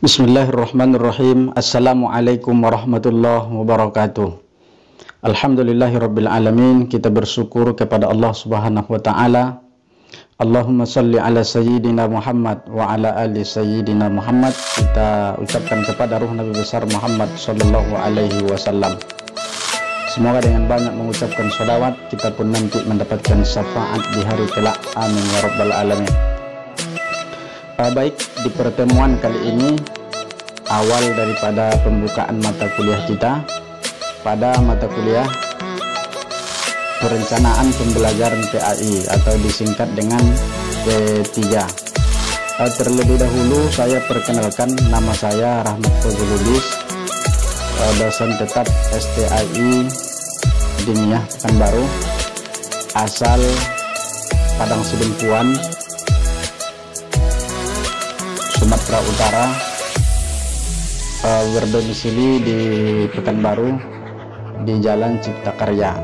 Bismillahirrahmanirrahim. Assalamualaikum warahmatullahi wabarakatuh. Alhamdulillahirabbil alamin. Kita bersyukur kepada Allah Subhanahu wa taala. Allahumma shalli ala sayyidina Muhammad wa ala ali sayyidina Muhammad. Kita ucapkan kepada ruh Nabi besar Muhammad sallallahu alaihi wasallam. Semoga dengan banyak mengucapkan sholawat kita pun nanti mendapatkan syafaat di hari kelak. Amin ya rabbal alamin. Baik, di pertemuan kali ini awal daripada pembukaan mata kuliah kita pada mata kuliah perencanaan pembelajaran PAI atau disingkat dengan P3. Terlebih dahulu saya perkenalkan, nama saya Rahmat Fazlul Lubis, dosen tetap STAI Diniyah Pekanbaru, asal Padang Sidempuan, Sumatera Utara, berdomisili di Pekanbaru di Jalan Cipta Karya.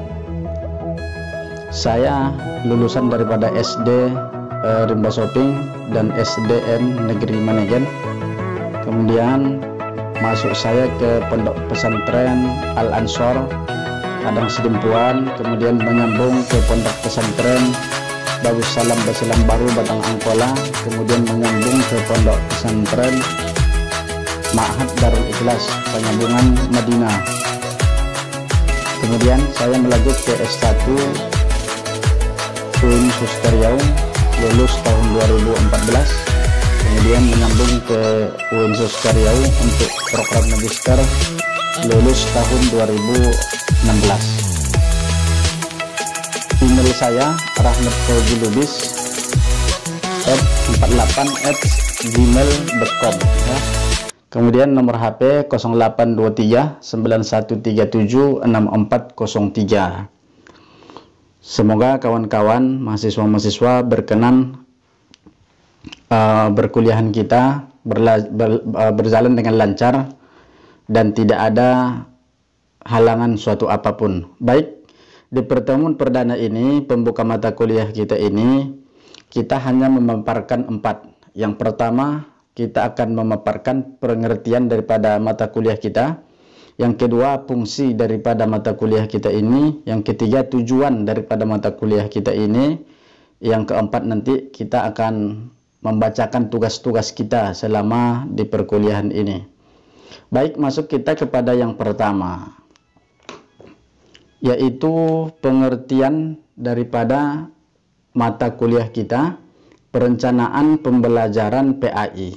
Saya lulusan daripada SD Rimba Soping dan SDN Negeri Manegen. Kemudian masuk saya ke Pondok Pesantren Al Ansor Padang Sidempuan, kemudian menyambung ke Pondok Pesantren Darussalam Basilam Baru Batang Angkola, kemudian menyambung ke Pondok Pesantren Ma'had Darul Ikhlas Penyambungan Madinah. Kemudian saya melanjut ke S1 UIN Suster Riau, lulus tahun 2014. Kemudian menyambung ke UIN Suster Riau untuk program magister, lulus tahun 2016. Email saya rahmatfazlulubis@48@gmail.com ya. Kemudian nomor HP 0823 9137 6403. Semoga kawan-kawan mahasiswa-mahasiswa berkenan berkuliahan kita berjalan dengan lancar dan tidak ada halangan suatu apapun. Baik, di pertemuan perdana ini, pembuka mata kuliah kita ini, kita hanya memaparkan 4. Yang pertama, kita akan memaparkan pengertian daripada mata kuliah kita. Yang kedua, fungsi daripada mata kuliah kita ini. Yang ketiga, tujuan daripada mata kuliah kita ini. Yang keempat, nanti kita akan membacakan tugas-tugas kita selama di perkuliahan ini. Baik, masuk kita kepada yang pertama, yaitu pengertian daripada mata kuliah kita, perencanaan pembelajaran PAI.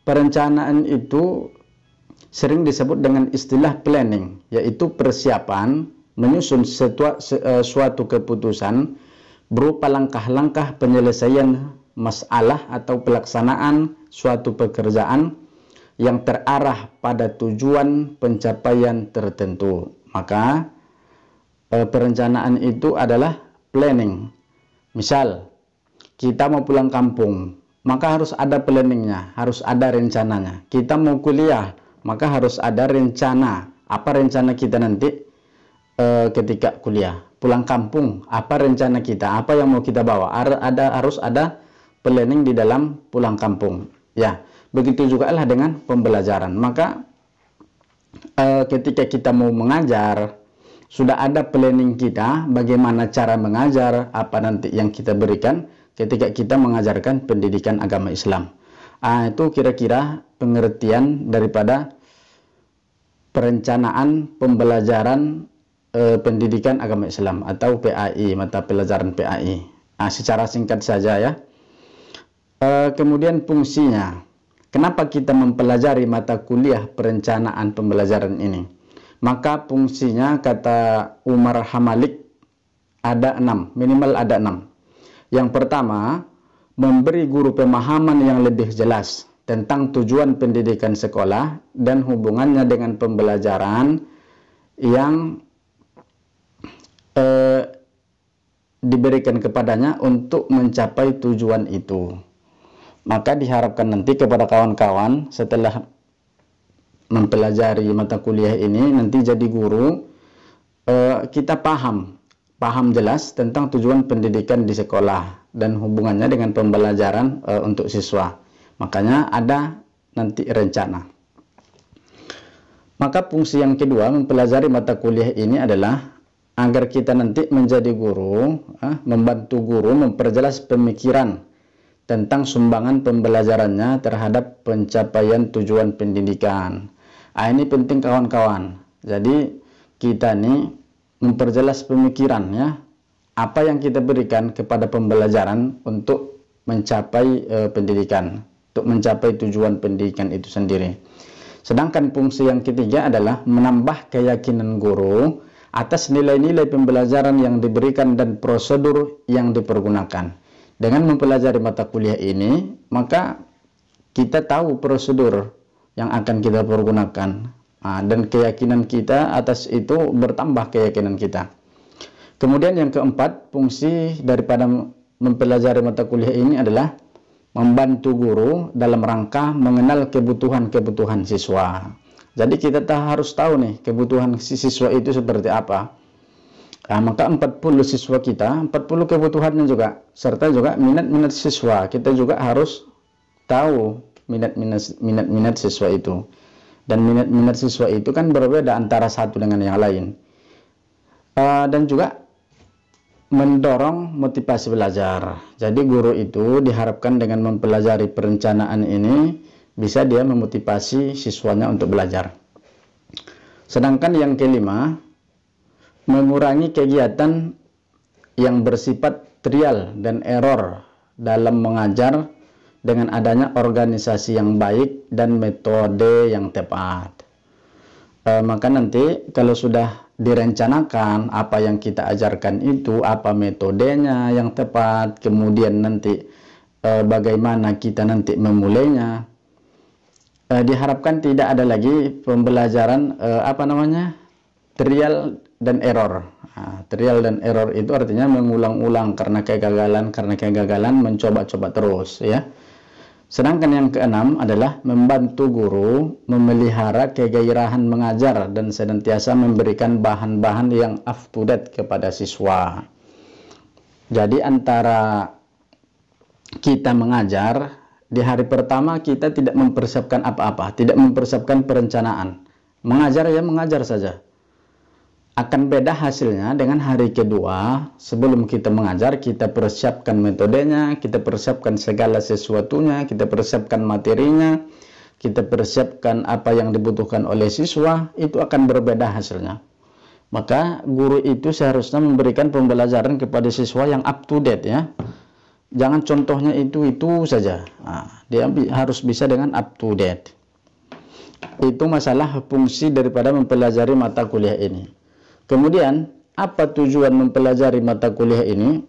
Perencanaan itu sering disebut dengan istilah planning, yaitu persiapan menyusun suatu keputusan berupa langkah-langkah penyelesaian masalah atau pelaksanaan suatu pekerjaan yang terarah pada tujuan pencapaian tertentu. Maka perencanaan itu adalah planning. Misal kita mau pulang kampung, maka harus ada planningnya, harus ada rencananya. Kita mau kuliah, maka harus ada rencana. Apa rencana kita nanti ketika kuliah? Pulang kampung, apa rencana kita? Apa yang mau kita bawa? Harus ada planning di dalam pulang kampung. Ya. Begitu juga lah dengan pembelajaran. Maka ketika kita mau mengajar, sudah ada planning kita bagaimana cara mengajar, apa nanti yang kita berikan ketika kita mengajarkan pendidikan agama Islam. Itu kira-kira pengertian daripada perencanaan pembelajaran pendidikan agama Islam atau PAI, mata pelajaran PAI. Secara singkat saja ya. Kemudian fungsinya. Kenapa kita mempelajari mata kuliah perencanaan pembelajaran ini? Maka fungsinya, kata Umar Hamalik, ada 6, minimal ada 6. Yang pertama, memberi guru pemahaman yang lebih jelas tentang tujuan pendidikan sekolah dan hubungannya dengan pembelajaran yang diberikan kepadanya untuk mencapai tujuan itu. Maka diharapkan nanti kepada kawan-kawan setelah mempelajari mata kuliah ini, nanti jadi guru, kita paham jelas tentang tujuan pendidikan di sekolah dan hubungannya dengan pembelajaran untuk siswa. Makanya ada nanti rencana. Maka fungsi yang kedua mempelajari mata kuliah ini adalah agar kita nanti menjadi guru, membantu guru memperjelas pemikiran tentang sumbangan pembelajarannya terhadap pencapaian tujuan pendidikan. Ini penting kawan-kawan. Jadi kita nih memperjelas pemikiran, ya, apa yang kita berikan kepada pembelajaran untuk mencapai pendidikan, untuk mencapai tujuan pendidikan itu sendiri. Sedangkan fungsi yang ketiga adalah menambah keyakinan guru atas nilai-nilai pembelajaran yang diberikan dan prosedur yang dipergunakan. Dengan mempelajari mata kuliah ini, maka kita tahu prosedur yang akan kita pergunakan, dan keyakinan kita atas itu bertambah keyakinan kita. Kemudian yang keempat, fungsi daripada mempelajari mata kuliah ini adalah membantu guru dalam rangka mengenal kebutuhan-kebutuhan siswa. Jadi kita harus tahu nih kebutuhan siswa itu seperti apa. Maka 40 siswa kita, 40 kebutuhannya juga, serta juga minat-minat siswa. Kita juga harus tahu minat-minat siswa itu. Dan minat-minat siswa itu kan berbeda antara satu dengan yang lain. Dan juga mendorong motivasi belajar. Jadi guru itu diharapkan dengan mempelajari perencanaan ini bisa dia memotivasi siswanya untuk belajar. Sedangkan yang kelima, mengurangi kegiatan yang bersifat trial dan error dalam mengajar dengan adanya organisasi yang baik dan metode yang tepat. Maka nanti kalau sudah direncanakan apa yang kita ajarkan itu, apa metodenya yang tepat, kemudian nanti bagaimana kita nanti memulainya, diharapkan tidak ada lagi pembelajaran trial dan error. Trial dan error itu artinya mengulang-ulang karena kegagalan mencoba-coba terus, ya. Sedangkan yang keenam adalah membantu guru memelihara kegairahan mengajar dan senantiasa memberikan bahan-bahan yang up to date kepada siswa. Jadi antara kita mengajar, di hari pertama kita tidak mempersiapkan apa-apa, tidak mempersiapkan perencanaan. Mengajar ya mengajar saja. Akan beda hasilnya dengan hari kedua. Sebelum kita mengajar, kita persiapkan metodenya, kita persiapkan segala sesuatunya, kita persiapkan materinya, kita persiapkan apa yang dibutuhkan oleh siswa, itu akan berbeda hasilnya. Maka guru itu seharusnya memberikan pembelajaran kepada siswa yang up to date, ya. Jangan contohnya itu saja. Dia harus bisa dengan up to date. Itu masalah fungsi daripada mempelajari mata kuliah ini. Kemudian, apa tujuan mempelajari mata kuliah ini?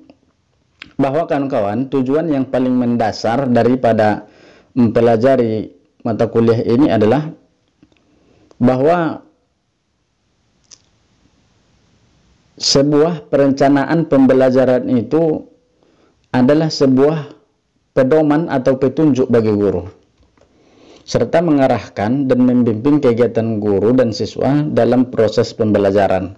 Bahwa kawan-kawan, tujuan yang paling mendasar daripada mempelajari mata kuliah ini adalah bahwa sebuah perencanaan pembelajaran itu adalah sebuah pedoman atau petunjuk bagi guru, serta mengarahkan dan membimbing kegiatan guru dan siswa dalam proses pembelajaran.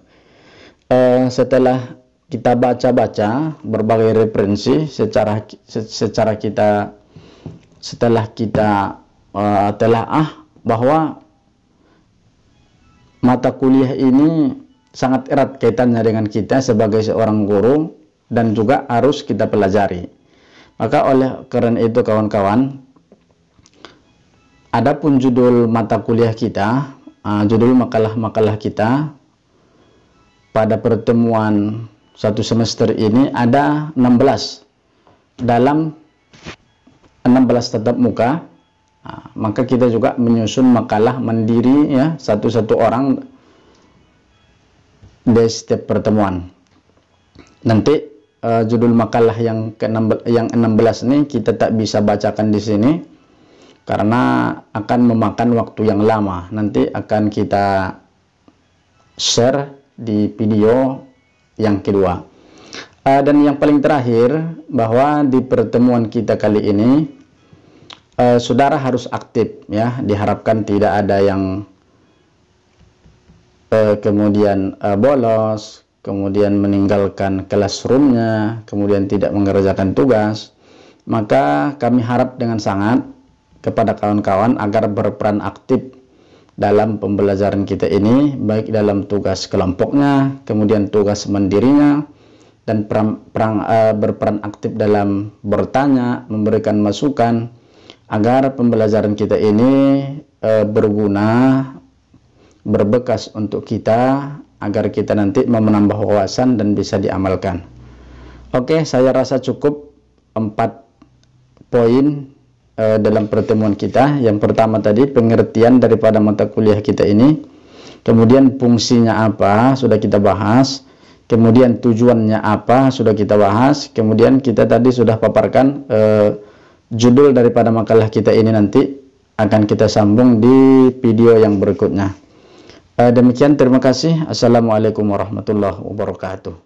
Setelah kita baca-baca berbagai referensi, setelah kita telaah bahwa mata kuliah ini sangat erat kaitannya dengan kita sebagai seorang guru dan juga harus kita pelajari. Maka oleh karena itu kawan-kawan, adapun judul mata kuliah kita, judul makalah-makalah kita pada pertemuan satu semester ini ada 16 dalam 16 tatap muka. Maka kita juga menyusun makalah mandiri, ya, satu-satu orang di setiap pertemuan. Nanti judul makalah yang 16 ini kita tak bisa bacakan di sini karena akan memakan waktu yang lama. Nanti akan kita share di video yang kedua. Dan yang paling terakhir, bahwa di pertemuan kita kali ini saudara harus aktif, ya. Diharapkan tidak ada yang kemudian bolos, kemudian meninggalkan classroomnya, kemudian tidak mengerjakan tugas. Maka kami harap dengan sangat kepada kawan-kawan agar berperan aktif dalam pembelajaran kita ini, baik dalam tugas kelompoknya, kemudian tugas mandirinya, dan berperan aktif dalam bertanya, memberikan masukan, agar pembelajaran kita ini berguna, berbekas untuk kita, agar kita nanti menambah wawasan dan bisa diamalkan. Oke, saya rasa cukup 4 poin dalam pertemuan kita. Yang pertama tadi pengertian daripada mata kuliah kita ini, kemudian fungsinya apa sudah kita bahas, kemudian tujuannya apa sudah kita bahas, kemudian kita tadi sudah paparkan judul daripada makalah kita ini nanti akan kita sambung di video yang berikutnya. Demikian, terima kasih. Assalamualaikum warahmatullahi wabarakatuh.